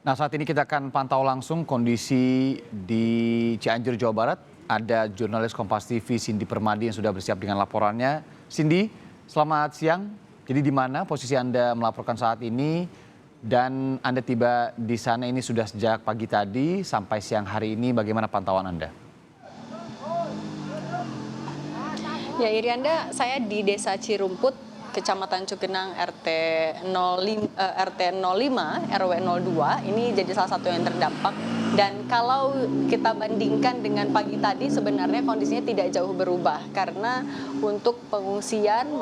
Nah, saat ini kita akan pantau langsung kondisi di Cianjur, Jawa Barat. Ada jurnalis Kompas TV Cindy Permadi yang sudah bersiap dengan laporannya. Cindy, selamat siang. Jadi di mana posisi Anda melaporkan saat ini dan Anda tiba di sana ini sudah sejak pagi tadi sampai siang hari ini, bagaimana pantauan Anda? Ya, Irianda, saya di Desa Cirumput, Kecamatan Cugenang, RT 05, RW 02, ini jadi salah satu yang terdampak. Dan kalau kita bandingkan dengan pagi tadi, sebenarnya kondisinya tidak jauh berubah. Karena untuk pengungsian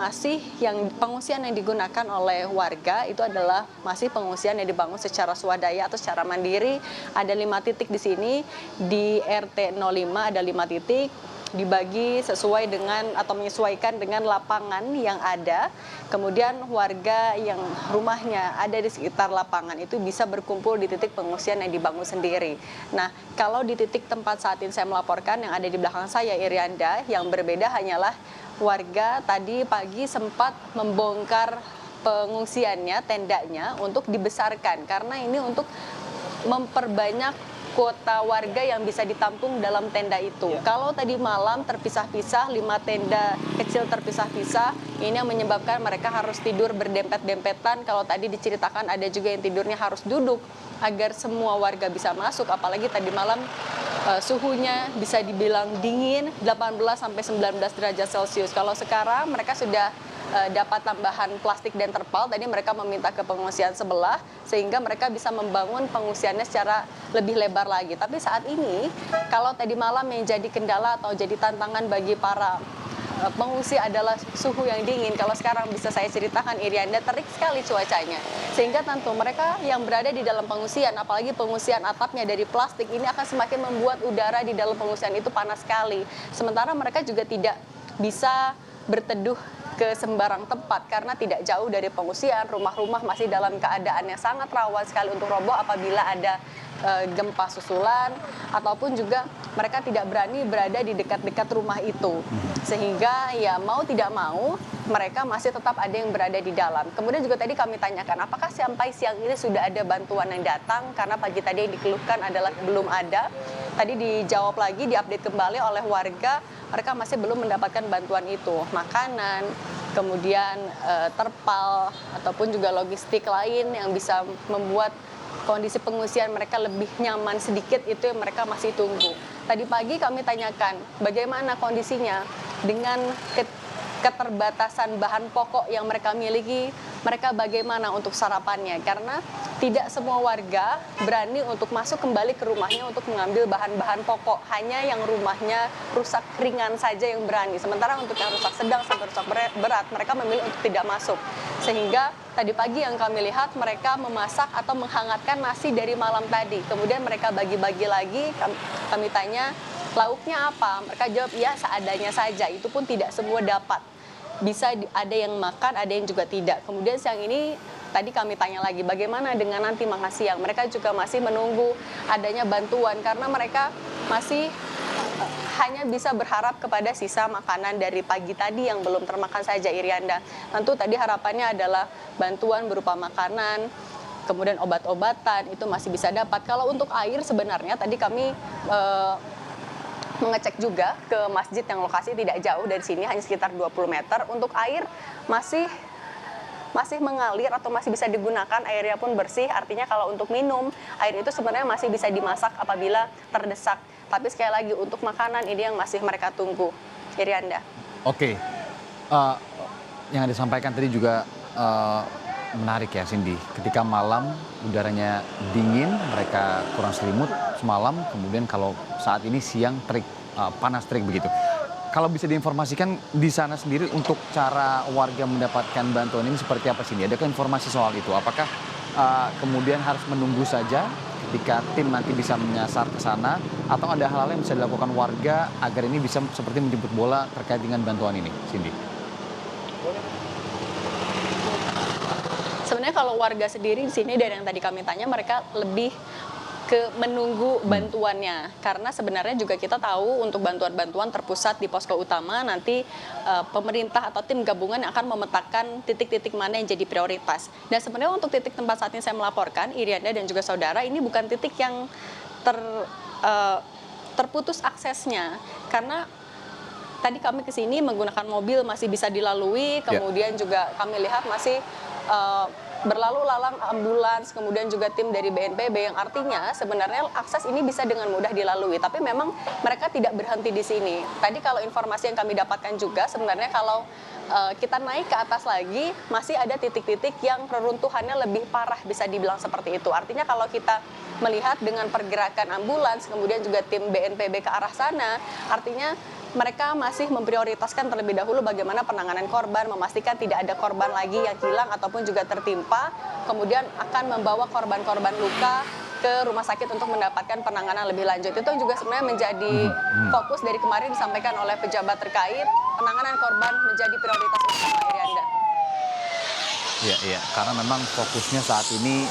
yang digunakan oleh warga itu adalah masih pengungsian yang dibangun secara swadaya atau secara mandiri. Ada 5 titik di sini, di RT 05 ada 5 titik. Dibagi sesuai dengan atau menyesuaikan dengan lapangan yang ada. Kemudian warga yang rumahnya ada di sekitar lapangan itu bisa berkumpul di titik pengungsian yang dibangun sendiri. Nah, kalau di titik tempat saat ini saya melaporkan yang ada di belakang saya, Irianda, yang berbeda hanyalah warga tadi pagi sempat membongkar pengungsiannya, tendanya untuk dibesarkan karena ini untuk memperbanyak kuota warga yang bisa ditampung dalam tenda itu. Kalau tadi malam terpisah-pisah, 5 tenda kecil terpisah-pisah, ini yang menyebabkan mereka harus tidur berdempet-dempetan. Kalau tadi diceritakan ada juga yang tidurnya harus duduk agar semua warga bisa masuk. Apalagi tadi malam suhunya bisa dibilang dingin, 18 sampai 19 derajat Celcius. Kalau sekarang mereka sudah dapat tambahan plastik dan terpal. Tadi mereka meminta ke pengungsian sebelah sehingga mereka bisa membangun pengungsiannya secara lebih lebar lagi. Tapi saat ini kalau tadi malam yang jadi kendala atau jadi tantangan bagi para pengungsi adalah suhu yang dingin. Kalau sekarang bisa saya ceritakan, Irianda, terik sekali cuacanya. Sehingga tentu mereka yang berada di dalam pengungsian, apalagi pengungsian atapnya dari plastik, ini akan semakin membuat udara di dalam pengungsian itu panas sekali. Sementara mereka juga tidak bisa berteduh ke sembarang tempat karena tidak jauh dari pengungsian, rumah-rumah masih dalam keadaan yang sangat rawan sekali untuk roboh apabila ada gempa susulan, ataupun juga mereka tidak berani berada di dekat-dekat rumah itu, sehingga ya mau tidak mau mereka masih tetap ada yang berada di dalam. Kemudian juga tadi kami tanyakan apakah sampai siang ini sudah ada bantuan yang datang, karena pagi tadi yang dikeluhkan adalah belum ada. Tadi dijawab lagi, diupdate kembali oleh warga, mereka masih belum mendapatkan bantuan itu, makanan, kemudian terpal, ataupun juga logistik lain yang bisa membuat kondisi pengungsian mereka lebih nyaman sedikit, itu yang mereka masih tunggu. Tadi pagi kami tanyakan bagaimana kondisinya dengan keterbatasan bahan pokok yang mereka miliki, mereka bagaimana untuk sarapannya, karena tidak semua warga berani untuk masuk kembali ke rumahnya untuk mengambil bahan-bahan pokok. Hanya yang rumahnya rusak ringan saja yang berani. Sementara untuk yang rusak sedang sampai rusak berat, mereka memilih untuk tidak masuk. Sehingga tadi pagi yang kami lihat mereka memasak atau menghangatkan nasi dari malam tadi. Kemudian mereka bagi-bagi lagi, kami tanya lauknya apa? Mereka jawab ya seadanya saja, itu pun tidak semua dapat. Bisa ada yang makan, ada yang juga tidak. Kemudian siang ini tadi kami tanya lagi bagaimana dengan nanti makan siang. Mereka juga masih menunggu adanya bantuan karena mereka masih hanya bisa berharap kepada sisa makanan dari pagi tadi yang belum termakan saja, Irianda. Tentu tadi harapannya adalah bantuan berupa makanan, kemudian obat-obatan itu masih bisa dapat. Kalau untuk air sebenarnya tadi kami mengecek juga ke masjid yang lokasi tidak jauh dari sini, hanya sekitar 20 meter. Untuk air masih mengalir atau masih bisa digunakan, airnya pun bersih. Artinya kalau untuk minum, air itu sebenarnya masih bisa dimasak apabila terdesak. Tapi sekali lagi untuk makanan ini yang masih mereka tunggu. Irianda. Oke, yang disampaikan tadi juga menarik ya Cindy. Ketika malam udaranya dingin, mereka kurang selimut semalam. Kemudian kalau saat ini siang terik, panas terik begitu. Kalau bisa diinformasikan di sana sendiri untuk cara warga mendapatkan bantuan ini seperti apa Cindy? Adakah informasi soal itu? Apakah kemudian harus menunggu saja ketika tim nanti bisa menyasar ke sana, atau ada hal-hal yang bisa dilakukan warga agar ini bisa seperti menjemput bola terkait dengan bantuan ini, Cindy? Sebenarnya kalau warga sendiri di sini dari yang tadi kami tanya, mereka lebih menunggu bantuannya. Karena sebenarnya juga kita tahu untuk bantuan-bantuan terpusat di posko utama nanti pemerintah atau tim gabungan akan memetakan titik-titik mana yang jadi prioritas. Dan sebenarnya untuk titik tempat saat ini saya melaporkan, Irianda dan juga saudara, ini bukan titik yang terputus aksesnya. Karena tadi kami ke sini menggunakan mobil masih bisa dilalui, kemudian juga kami lihat masih berlalu lalang ambulans, kemudian juga tim dari BNPB, yang artinya sebenarnya akses ini bisa dengan mudah dilalui. Tapi memang mereka tidak berhenti di sini. Tadi kalau informasi yang kami dapatkan juga sebenarnya kalau kita naik ke atas lagi masih ada titik-titik yang reruntuhannya lebih parah, bisa dibilang seperti itu. Artinya kalau kita melihat dengan pergerakan ambulans, kemudian juga tim BNPB ke arah sana, artinya mereka masih memprioritaskan terlebih dahulu bagaimana penanganan korban, memastikan tidak ada korban lagi yang hilang ataupun juga tertimpa, kemudian akan membawa korban-korban luka ke rumah sakit untuk mendapatkan penanganan lebih lanjut. Itu juga sebenarnya menjadi fokus dari kemarin disampaikan oleh pejabat terkait, penanganan korban menjadi prioritas utama, Irianda. Iya, karena memang fokusnya saat ini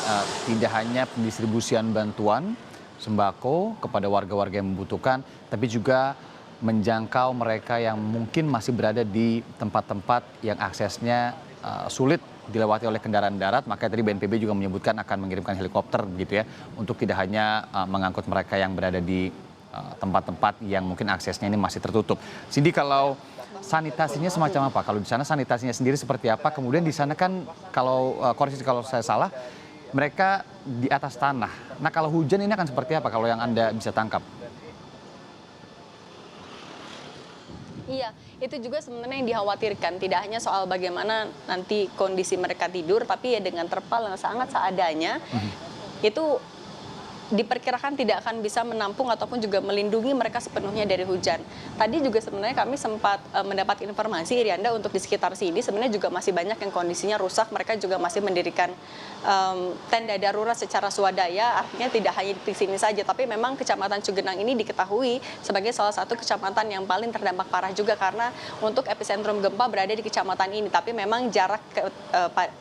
tidak hanya pendistribusian bantuan sembako kepada warga-warga yang membutuhkan, tapi juga menjangkau mereka yang mungkin masih berada di tempat-tempat yang aksesnya sulit dilewati oleh kendaraan darat. Makanya tadi BNPB juga menyebutkan akan mengirimkan helikopter gitu ya, untuk tidak hanya mengangkut mereka yang berada di tempat-tempat yang mungkin aksesnya ini masih tertutup. Cindy, kalau sanitasinya semacam apa? Kalau di sana sanitasinya sendiri seperti apa? Kemudian di sana kan kalau koreksi kalau saya salah, mereka di atas tanah. Nah, kalau hujan ini akan seperti apa kalau yang Anda bisa tangkap? Iya, itu juga sebenarnya yang dikhawatirkan. Tidak hanya soal bagaimana nanti kondisi mereka tidur, tapi ya dengan terpal yang sangat seadanya, itu diperkirakan tidak akan bisa menampung ataupun juga melindungi mereka sepenuhnya dari hujan. Tadi juga sebenarnya kami sempat mendapat informasi, Irianda, untuk di sekitar sini sebenarnya juga masih banyak yang kondisinya rusak. Mereka juga masih mendirikan tenda darurat secara swadaya, artinya tidak hanya di sini saja, tapi memang Kecamatan Cugenang ini diketahui sebagai salah satu kecamatan yang paling terdampak parah juga karena untuk epicentrum gempa berada di kecamatan ini, tapi memang jarak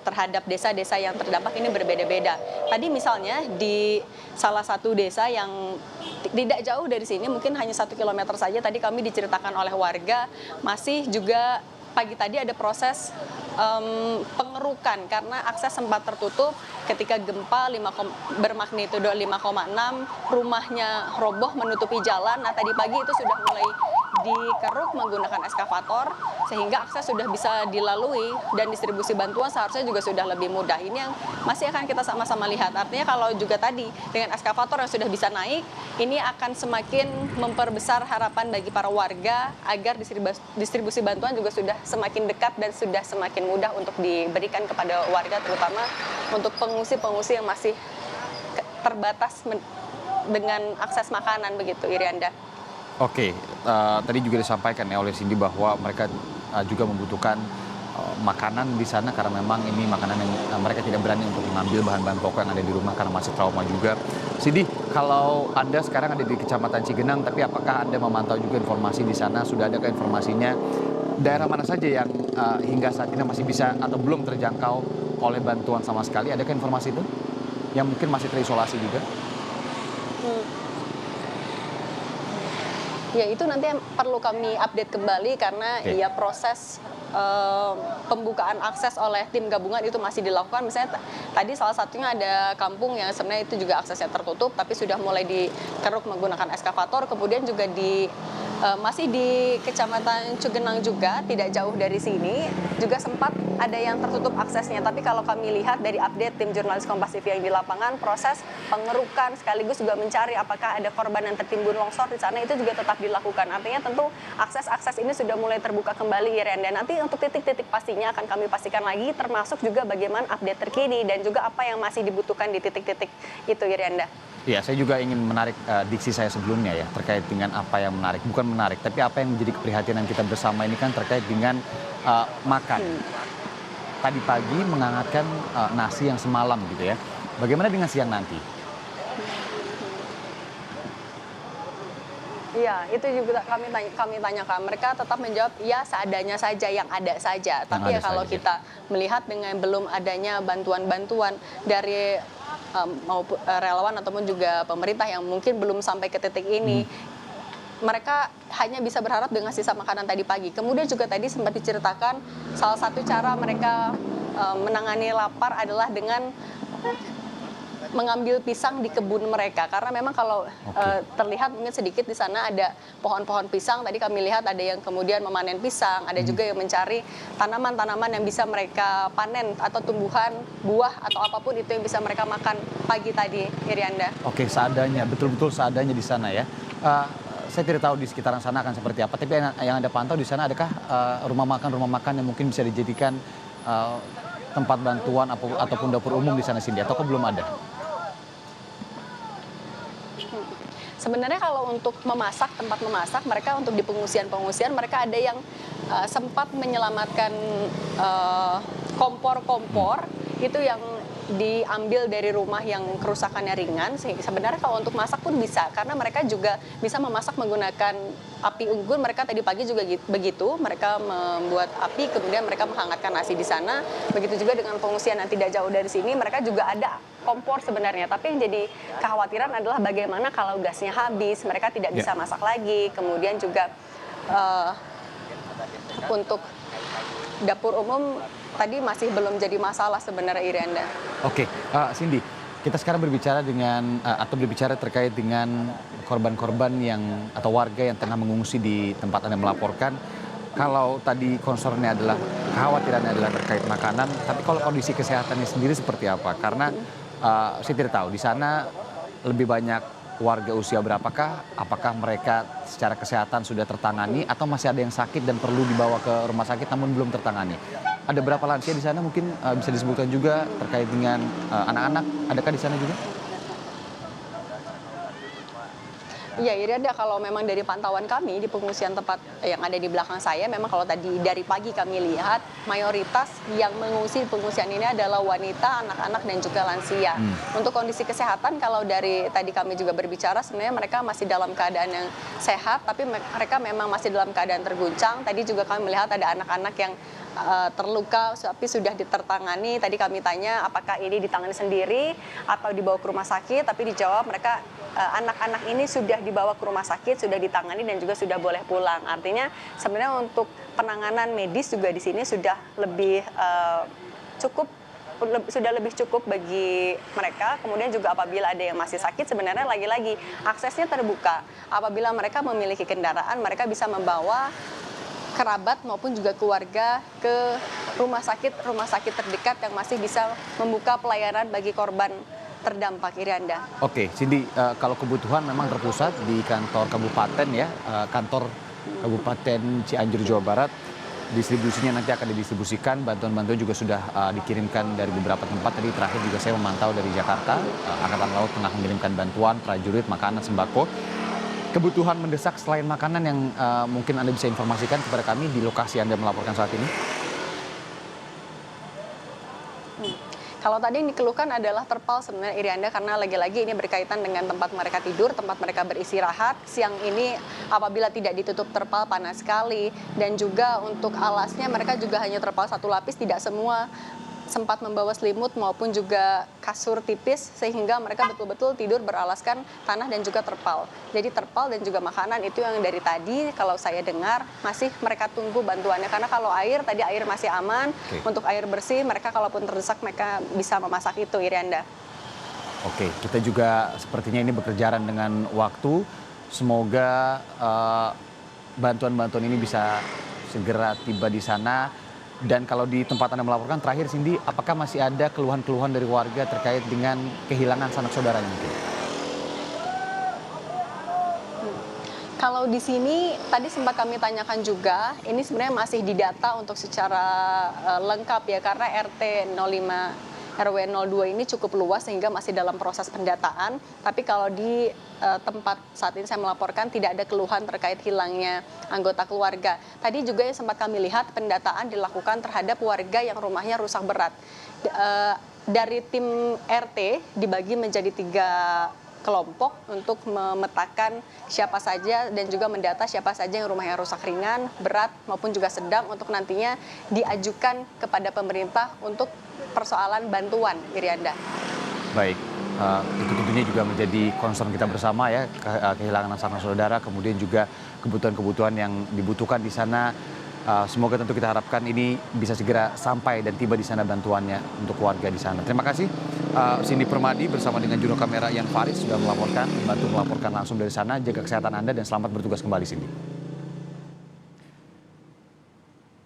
terhadap desa-desa yang terdampak ini berbeda-beda. Tadi misalnya di salah satu desa yang tidak jauh dari sini, mungkin hanya 1 kilometer saja, tadi kami diceritakan oleh warga masih juga pagi tadi ada proses pengerukan karena akses sempat tertutup ketika gempa bermagnitudo 5,6, rumahnya roboh menutupi jalan. Nah, tadi pagi itu sudah mulai dikeruk menggunakan eskavator sehingga akses sudah bisa dilalui dan distribusi bantuan seharusnya juga sudah lebih mudah. Ini yang masih akan kita sama-sama lihat. Artinya kalau juga tadi dengan eskavator yang sudah bisa naik, ini akan semakin memperbesar harapan bagi para warga agar distribusi bantuan juga sudah semakin dekat dan sudah semakin mudah untuk diberikan kepada warga, terutama untuk pengungsi-pengungsi yang masih terbatas dengan akses makanan begitu, Irianda. Oke, tadi juga disampaikan ya oleh Cindy bahwa mereka juga membutuhkan makanan di sana karena memang ini makanan yang mereka tidak berani untuk mengambil bahan-bahan pokok yang ada di rumah karena masih trauma juga. Cindy, kalau Anda sekarang ada di Kecamatan Cugenang, tapi apakah Anda memantau juga informasi di sana? Sudah adakah informasinya daerah mana saja yang hingga saat ini masih bisa atau belum terjangkau oleh bantuan sama sekali? Adakah informasi itu yang mungkin masih terisolasi juga? Ya, itu nanti yang perlu kami update kembali karena ya proses pembukaan akses oleh tim gabungan itu masih dilakukan. Misalnya tadi salah satunya ada kampung yang sebenarnya itu juga aksesnya tertutup tapi sudah mulai dikeruk menggunakan eskavator. Kemudian juga masih di Kecamatan Cugenang juga, tidak jauh dari sini, juga sempat ada yang tertutup aksesnya. Tapi kalau kami lihat dari update tim jurnalis Kompas TV yang di lapangan, proses pengerukan sekaligus juga mencari apakah ada korban yang tertimbun longsor di sana itu juga tetap dilakukan. Artinya tentu akses-akses ini sudah mulai terbuka kembali, Irian. Dan nanti untuk titik-titik pastinya akan kami pastikan lagi, termasuk juga bagaimana update terkini dan juga apa yang masih dibutuhkan di titik-titik itu, Irianda. Ya, saya juga ingin menarik diksi saya sebelumnya ya, terkait dengan apa yang menarik. Bukan menarik, tapi apa yang menjadi keprihatinan kita bersama ini kan terkait dengan makan. Tadi pagi menghangatkan nasi yang semalam gitu ya. Bagaimana dengan siang nanti? Iya, itu juga kami tanyakan. Mereka tetap menjawab, ya seadanya saja, yang ada saja. Tapi ya kalau kita melihat dengan belum adanya bantuan-bantuan dari maupun relawan ataupun juga pemerintah yang mungkin belum sampai ke titik ini. Mereka hanya bisa berharap dengan sisa makanan tadi pagi. Kemudian juga tadi sempat diceritakan salah satu cara mereka menangani lapar adalah dengan mengambil pisang di kebun mereka, karena memang kalau terlihat mungkin sedikit di sana ada pohon-pohon pisang. Tadi kami lihat ada yang kemudian memanen pisang, ada juga yang mencari tanaman-tanaman yang bisa mereka panen atau tumbuhan buah atau apapun itu yang bisa mereka makan pagi tadi, Irianda. Oke, seadanya, betul-betul seadanya di sana ya. Saya tidak tahu di sekitaran sana akan seperti apa, tapi yang Anda pantau di sana adakah rumah makan yang mungkin bisa dijadikan tempat bantuan ataupun dapur umum di sana, Cindy, ataukah belum ada? Sebenarnya kalau untuk memasak, tempat memasak, mereka untuk di pengungsian-pengungsian, mereka ada yang sempat menyelamatkan kompor-kompor, itu yang diambil dari rumah yang kerusakannya ringan. Sebenarnya kalau untuk masak pun bisa, karena mereka juga bisa memasak menggunakan api unggun. Mereka tadi pagi juga begitu, mereka membuat api, kemudian mereka menghangatkan nasi di sana. Begitu juga dengan pengungsian yang tidak jauh dari sini, mereka juga ada kompor sebenarnya. Tapi yang jadi kekhawatiran adalah bagaimana kalau gasnya habis, mereka tidak bisa masak lagi. Kemudian juga untuk dapur umum tadi masih belum jadi masalah sebenarnya, Irianda. Oke, Cindy, kita sekarang berbicara berbicara terkait dengan korban-korban atau warga yang tengah mengungsi di tempat Anda melaporkan. Kalau tadi concernnya adalah, kekhawatirannya adalah terkait makanan, tapi kalau kondisi kesehatannya sendiri seperti apa? Karena saya tidak tahu, di sana lebih banyak warga usia berapakah? Apakah mereka secara kesehatan sudah tertangani atau masih ada yang sakit dan perlu dibawa ke rumah sakit namun belum tertangani? Ada berapa lansia di sana, mungkin bisa disebutkan juga terkait dengan anak-anak, adakah di sana juga? Iya, Irianda, kalau memang dari pantauan kami di pengungsian tempat yang ada di belakang saya, memang kalau tadi dari pagi kami lihat mayoritas yang mengungsi di pengungsian ini adalah wanita, anak-anak dan juga lansia. Untuk kondisi kesehatan, kalau dari tadi kami juga berbicara, sebenarnya mereka masih dalam keadaan yang sehat, tapi mereka memang masih dalam keadaan terguncang. Tadi juga kami melihat ada anak-anak yang terluka tapi sudah ditertangani. Tadi kami tanya apakah ini ditangani sendiri atau dibawa ke rumah sakit, tapi dijawab mereka anak-anak ini sudah dibawa ke rumah sakit, sudah ditangani dan juga sudah boleh pulang. Artinya sebenarnya untuk penanganan medis juga di sini sudah lebih cukup bagi mereka. Kemudian juga apabila ada yang masih sakit, sebenarnya lagi-lagi aksesnya terbuka. Apabila mereka memiliki kendaraan, mereka bisa membawa kerabat maupun juga keluarga ke rumah sakit terdekat yang masih bisa membuka pelayanan bagi korban terdampak, Irianda. Oke, Cindy, kalau kebutuhan memang terpusat di kantor kabupaten ya, kantor Kabupaten Cianjur, Jawa Barat. Distribusinya nanti akan didistribusikan, bantuan-bantuan juga sudah dikirimkan dari beberapa tempat. Tadi terakhir juga saya memantau dari Jakarta, Angkatan Laut tengah mengirimkan bantuan, prajurit, makanan, sembako. Kebutuhan mendesak selain makanan yang mungkin Anda bisa informasikan kepada kami di lokasi Anda melaporkan saat ini? Kalau tadi yang dikeluhkan adalah terpal sebenarnya, Irianda, karena lagi-lagi ini berkaitan dengan tempat mereka tidur, tempat mereka beristirahat. Siang ini apabila tidak ditutup terpal panas sekali, dan juga untuk alasnya mereka juga hanya terpal satu lapis, tidak semua sempat membawa selimut maupun juga kasur tipis, sehingga mereka betul-betul tidur beralaskan tanah dan juga terpal. Jadi terpal dan juga makanan itu yang dari tadi kalau saya dengar masih mereka tunggu bantuannya, karena kalau tadi air masih aman. Untuk air bersih mereka kalaupun terdesak mereka bisa memasak itu, Irianda. Oke, kita juga sepertinya ini berkejaran dengan waktu. Semoga bantuan-bantuan ini bisa segera tiba di sana. Dan kalau di tempat Anda melaporkan, terakhir Cindy, apakah masih ada keluhan-keluhan dari warga terkait dengan kehilangan sanak saudaranya mungkin? Kalau di sini tadi sempat kami tanyakan juga, ini sebenarnya masih didata untuk secara lengkap ya, karena RT 05 RW 02 ini cukup luas sehingga masih dalam proses pendataan. Tapi kalau di tempat saat ini saya melaporkan tidak ada keluhan terkait hilangnya anggota keluarga. Tadi juga yang sempat kami lihat pendataan dilakukan terhadap warga yang rumahnya rusak berat. Dari tim RT dibagi menjadi 3 kelompok untuk memetakan siapa saja dan juga mendata siapa saja yang rumahnya rusak ringan, berat maupun juga sedang, untuk nantinya diajukan kepada pemerintah untuk persoalan bantuan, Irianda. Baik. Itu tentunya juga menjadi concern kita bersama ya, kehilangan sanak saudara, kemudian juga kebutuhan-kebutuhan yang dibutuhkan di sana. Semoga tentu kita harapkan ini bisa segera sampai dan tiba di sana bantuannya untuk warga di sana. Terima kasih Cindy Permadi bersama dengan juru kamera Ian Faris sudah membantu melaporkan langsung dari sana. Jaga kesehatan Anda dan selamat bertugas kembali, Cindy.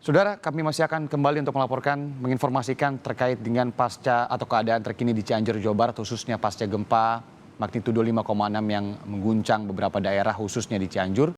Saudara, kami masih akan kembali untuk melaporkan, menginformasikan terkait dengan pasca atau keadaan terkini di Cianjur, Jawa Barat, khususnya pasca gempa magnitudo 5,6 yang mengguncang beberapa daerah khususnya di Cianjur.